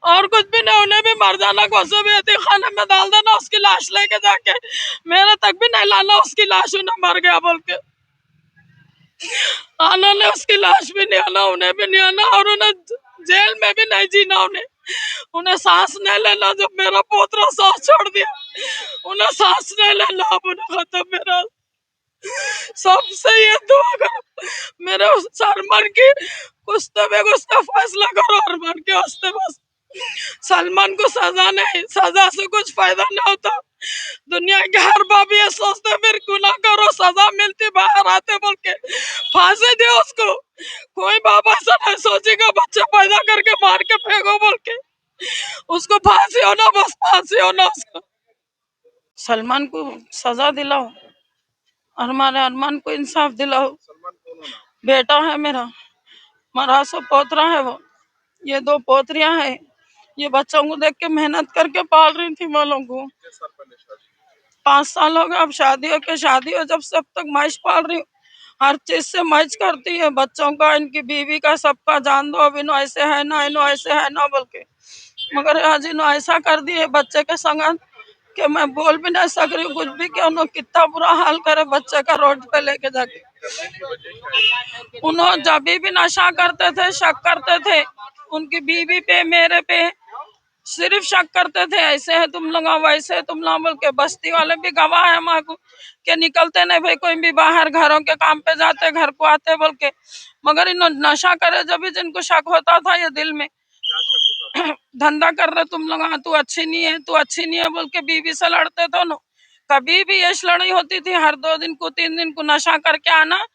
और कुछ भी नहीं, उन्हें भी मर जाना, कोसों भी यतीम खाने में डाल देना, उसकी लाश लेके जाके मेरे तक भी नहीं लाना उसकी लाश, उन्हें मर गया बोल के आना ने, उसकी लाश भी नहीं आना, उन्हें भी नहीं आना, और उन्हें जेल में भी नहीं जीना, उन्हें उन्हें सांस नहीं लेना। जब मेरा पोतरा सांस छोड़ दिया, उन्हें सांस नहीं लेना, अब उन्हें खत्म। मेरा सबसे ये दुआ करो मेरे उस सलमान की, कुछ तो भी उसका फैसला करो अरमान के वास्ते बस। सलमान को सजा नहीं, सजा से कुछ फायदा नहीं होता। दुनिया के हर बाप ये सोचते फिर गुनाह करो, सजा मिलती बाहर आते बोल के फांसी दे उसको। कोई बाप ऐसा नहीं सोचेगा बच्चा पैदा करके मार के फेंको बोल के, उसको फांसी होना, बस फांसी होना उसको। सलमान को सजा दिलाओ और हमारे अरमान को इंसाफ दिलाओ। बेटा है मेरा, मरा सो पोतरा है वो, ये 2 पोतरियां हैं। ये बच्चों को देख के मेहनत करके पाल रही थी वालों को। 5 साल हो गए अब शादी हो, जब से अब तक मैच पाल रही हूँ। हर चीज से मैच करती है, बच्चों का, इनकी बीवी का, सबका जान दो। अब इन्हों ऐसे है ना, इन्हों ऐसे है ना बोल के, मगर आज इन्हों ऐसा कर दिए बच्चे के संग कि मैं बोल भी नहीं सक रही हूँ कुछ भी, कि उन्होंने कितना बुरा हाल करे बच्चे का रोड पे लेके जाके। उन्होंने जब भी नशा करते थे, शक करते थे उनकी बीवी पे, मेरे पे सिर्फ शक करते थे, ऐसे है तुम लोग, वैसे है तुम लोग बोल के। बस्ती वाले भी गवाह है हमारे को कि निकलते नहीं भाई, कोई भी बाहर घरों के काम पे जाते, घर को आते बोल के। मगर इन्होंने नशा करे जब भी जिनको शक होता था ये दिल में, धंधा कर रहे तुम लोग, तू अच्छी नहीं है, तू अच्छी नहीं है बोल के बीवी से लड़ते थे ना। कभी भी ये लड़ाई होती थी, हर 2 दिन को 3 दिन को नशा करके आना,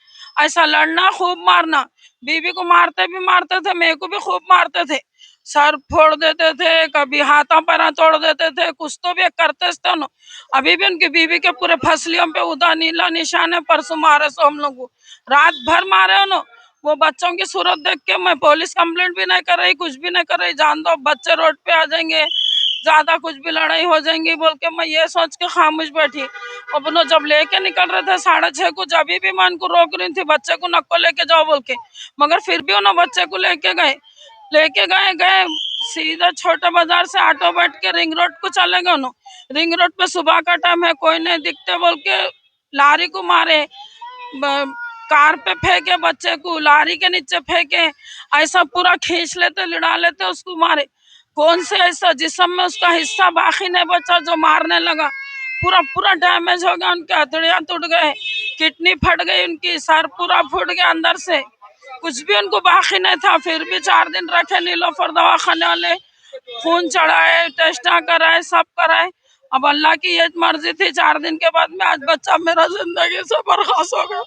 ऐसा लड़ना, खूब मारना। बीवी को मारते थे, मेरे को भी खूब मारते थे, सर फोड़ देते थे, कभी हाथा पैरा तोड़ देते थे, कुछ तो भी करते थे ना। अभी भी उनकी बीवी के पूरे फसलियों पे उदा नीला निशान है। परसों मारे सो हम लोग को, रात भर मारे हो ना। वो बच्चों की सूरत देख के मैं पुलिस कंप्लेंट भी नहीं कर रही, कुछ भी नहीं कर रही, जान दो बच्चे रोड पे आ जाएंगे, ज्यादा कुछ भी लड़ाई हो जाएंगी बोल के मैं ये सोच के खामोश बैठी। अब उन्होंने जब लेके निकल रहे थे 6:30 को, जब भी मैं उनको रोक रही थी बच्चे को नको लेके जाओ बोल के, मगर फिर भी उन्होंने बच्चे को लेके गए सीधा छोटे बाजार से ऑटो बैठ के रिंग रोड को चले गए उन्होंने। रिंग रोड पे सुबह का टाइम है, कोई नहीं दिखते बोल के लारी को मारे, कार पे फेंके बच्चे को, लारी के नीचे फेंके, ऐसा पूरा खींच लेते, लिड़ा लेते, उसको मारे। कौन से ऐसा जिस्म में उसका हिस्सा बाकी नहीं बचा जो मारने लगा। पूरा पूरा डैमेज हो गया, उनके हथेलियां टूट गए, किडनी फट गई उनकी, सर पूरा फूट गया अंदर से, कुछ भी उनको बाकी नहीं था। फिर भी 4 दिन रखे नीलोफर दवाखाने वाले, खून चढ़ाए, टेस्ट कराए, सब कराए। अब अल्लाह की ये मर्जी थी, 4 दिन के बाद में आज बच्चा मेरा जिंदगी से बर्खास्त हो गया।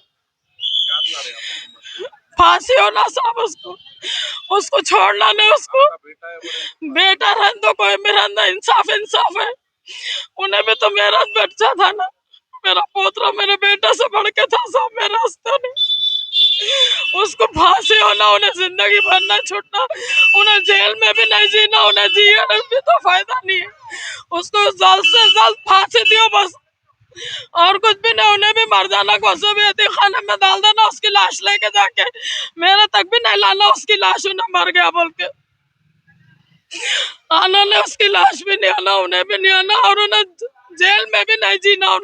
फांसी होना साहब उसको, उसको छोड़ना नहीं, उसको बेटा रहने दो, कोई भी रहने दो, इंसाफ इंसाफ है। उन्हें भी तो मेरा बच्चा था ना, मेरा पोतरा मेरे बेटा से बढ़ के था, सब मेरा रास्ता नहीं। उसको फांसी होना, उन्हें जिंदगी भर न छूटना, उन्हें जेल में भी नहीं जीना, उन्हें जिया भी तो फायदा नहीं है। उसको जल्द से जल्द फांसी दियो बस, और कुछ भी नहीं। उन्हें भी मर जाना, कोसों भी यतीम खाने में डाल देना, उसकी लाश लेके जाके मेरे तक भी नहीं लाना उसकी लाश, उन्हें मर गया बोल के आना ने, उसकी लाश भी नहीं आना, उन्हें भी नहीं आना, और उन्हें जेल में भी नहीं जीना,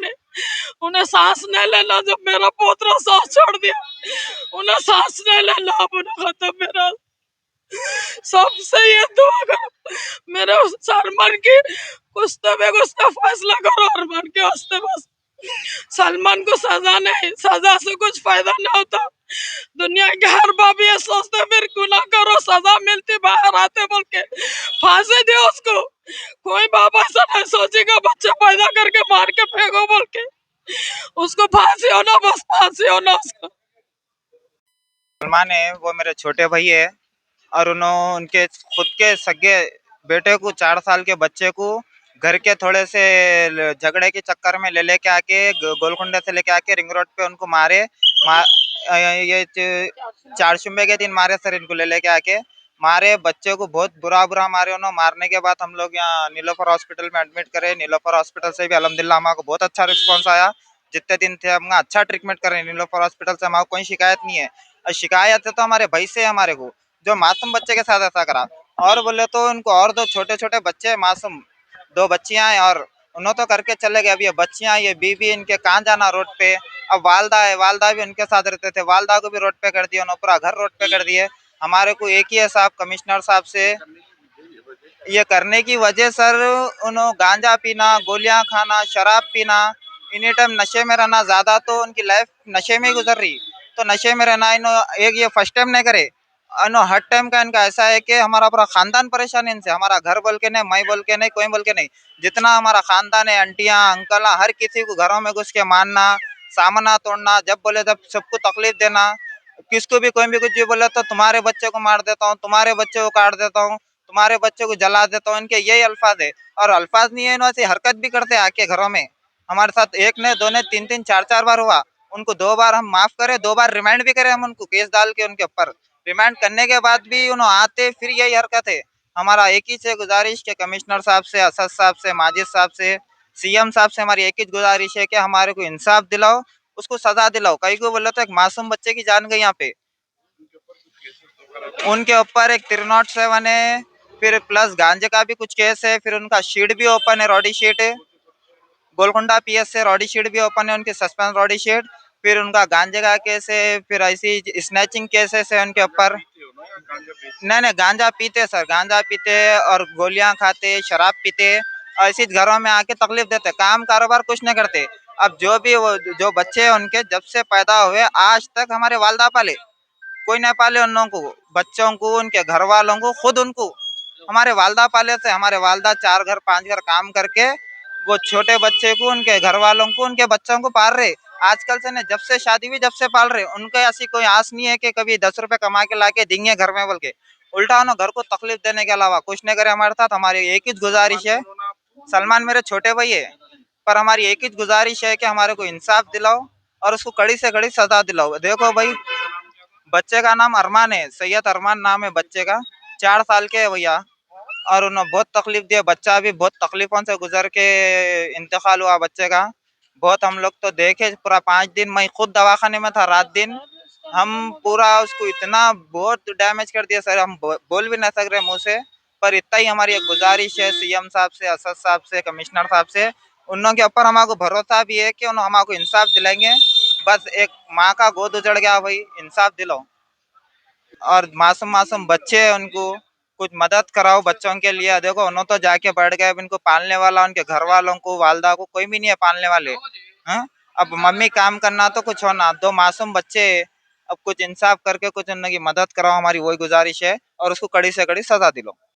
उन्हें सांस नहीं लेना। जब मेरा पोतरा सांस छोड़ दिया, उन्हें सांस नहीं लेना, अब उन्हें खत्म। मेरा सबसे ये दुआ करो मेरे उस सलमान की, कुछ तो भी उसका फैसला करो अरमान के वास्ते बस। सलमान को सजा नहीं, सजा से कुछ फायदा नहीं होता। दुनिया के हर बाप ये सोचते फिर गुनाह करो, सजा मिलती बाहर आते बोल के फांसी दे उसको। कोई बाप ऐसा नहीं सोचेगा बच्चा पैदा करके मार के फेंको बोल के, उसको फांसी होना, बस फांसी होना उसको। सलमान है वो मेरे छोटे भाई है, और उन्होंने उनके खुद के सगे बेटे को, 4 साल के बच्चे को घर के थोड़े से झगड़े के चक्कर में ले लेके आके, गोलकुंडे से लेके आके रिंग रोड पे उनको मारे। ये 4 के दिन मारे सर, इनको ले लेके आके मारे, बच्चे को बहुत बुरा बुरा मारे उन्होंने। मारने के बाद हम लोग यहाँ नीलोफर हॉस्पिटल में एडमिट करे। नीलोफर हॉस्पिटल से भी अल्हम्दुलिल्लाह हमारे को बहुत अच्छा रिस्पॉन्स आया। जितने दिन थे हम अच्छा ट्रीटमेंट कर रहे हैं नीलोफर हॉस्पिटल से, हमारे कोई शिकायत नहीं है। और शिकायत है तो हमारे भाई से, हमारे को जो मासूम बच्चे के साथ ऐसा करा। और बोले तो उनको और दो छोटे छोटे बच्चे मासूम, दो बच्चियां हैं और उन्होंने तो करके चले गए। अब ये बच्चियां, ये बीवी, इनके कहाँ जाना रोड पे। अब वालदा है, वालदा भी उनके साथ रहते थे, वालदा को भी रोड पे कर दिया उन्होंने, पूरा घर रोड पे कर दिए। हमारे को एक ही है साहब, कमिश्नर साहब से ये करने की वजह सर, उन्होंने गांजा पीना, गोलियां खाना, शराब पीना, एनी टाइम नशे में रहना, ज्यादा तो उनकी लाइफ नशे में ही गुजर रही। तो नशे में रहना इन्हों एक ये फर्स्ट टाइम नहीं करे, इन्हों हर टाइम का इनका ऐसा है कि हमारा पूरा खानदान परेशान है इनसे। हमारा घर बोल के नहीं, मैं बोल के नहीं, कोई बोल के नहीं, जितना हमारा खानदान है, आंटियां अंकल, हर किसी को घरों में घुस के मारना, सामना तोड़ना, जब बोले तब सबको तकलीफ देना। किसको भी कोई भी कुछ भी बोले तो तुम्हारे बच्चे को मार देता हूँ, तुम्हारे बच्चे को काट देता हूँ, तुम्हारे बच्चे को जला देता हूँ, इनके यही अल्फाज है। और अल्फाज नहीं है, इन्होंने हरकत भी करते हैं आके घरों में हमारे साथ। एक ने, दो ने, तीन तीन, चार चार बार हुआ। उनको 2 बार हम माफ करें, 2 बार रिमांड भी करें हम उनको, केस डाल के उनके ऊपर। रिमांड करने के बाद भी उन्होंने आते फिर यही हरकत है। हमारा एक ही से गुजारिश के कमिश्नर साहब से, असद साहब से, माजिद साहब से, सीएम साहब से हमारी एक ही गुजारिश है कि हमारे को इंसाफ दिलाओ, उसको सजा दिलाओ। कहीं को बोला तो एक मासूम बच्चे की जान गई यहाँ पे। उनके ऊपर एक 307 है, फिर प्लस गांजे का भी कुछ केस है, फिर उनका शीट भी ओपन है, रॉडी शीट है, गोलकुंडा पीएस से रॉडी शीट भी ओपन है, उनकी सस्पेंस रॉडी शीट। फिर उनका गांजे का केस है, फिर ऐसी स्नैचिंग केसेस है उनके ऊपर। नहीं नहीं, गांजा पीते सर, गांजा पीते और गोलियां खाते, शराब पीते, ऐसी घरों में आके तकलीफ देते, काम कारोबार कुछ नहीं करते। अब जो भी वो जो बच्चे हैं उनके, जब से पैदा हुए आज तक हमारे वालदा पाले, कोई नहीं पाले उन लोगों को, बच्चों को, उनके घर वालों को, खुद उनको हमारे वालदा पाले थे। हमारे वालदा 4 घर 5 घर काम करके वो छोटे बच्चे को, उनके घर वालों को, उनके बच्चों को पाल रहे। आजकल से नहीं, जब से शादी हुई जब से पाल रहे। उनको ऐसी कोई आस नहीं है कि कभी 10 रुपए कमा के लाके देंगे घर में बोल के। उल्टा उन्होंने घर को तकलीफ देने के अलावा कुछ नहीं करे हमारे साथ। हमारी एक ही गुजारिश है, सलमान मेरे छोटे भाई है, पर हमारी एक ही गुजारिश है कि हमारे को इंसाफ दिलाओ और उसको कड़ी से कड़ी सजा दिलाओ। देखो भाई, बच्चे का नाम अरमान है, सैयद अरमान नाम है बच्चे का, 4 साल के है भैया। और उन्होंने बहुत तकलीफ दिया, बच्चा भी बहुत तकलीफों से गुजर के इंतकाल हुआ बच्चे का। बहुत हम लोग तो देखे, पूरा 5 दिन मैं खुद दवाखाने में था, रात दिन। हम पूरा उसको इतना बहुत डैमेज कर दिया सर, हम बोल भी नहीं सक रहे मुंह से। पर इतना ही हमारी एक गुजारिश है सीएम साहब से, असद साहब से, कमिश्नर साहब से, उन लोगों के ऊपर हमारे भरोसा भी है कि उन्होंने हमारे इंसाफ दिलाएंगे। बस एक माँ का गोद उजड़ गया भाई, इंसाफ दिलाओ। और मासूम मासूम बच्चे हैं, उनको कुछ मदद कराओ बच्चों के लिए। देखो उन्होंने तो जाके बैठ गए, अब इनको पालने वाला, उनके घर वालों को, वालदा को कोई भी नहीं है पालने वाले। हैं? अब मम्मी काम करना तो कुछ होना, 2 मासूम बच्चे हैं। अब कुछ इंसाफ करके कुछ उनकी मदद कराओ, हमारी वही गुजारिश है, और उसको कड़ी से कड़ी सजा दिलाओ।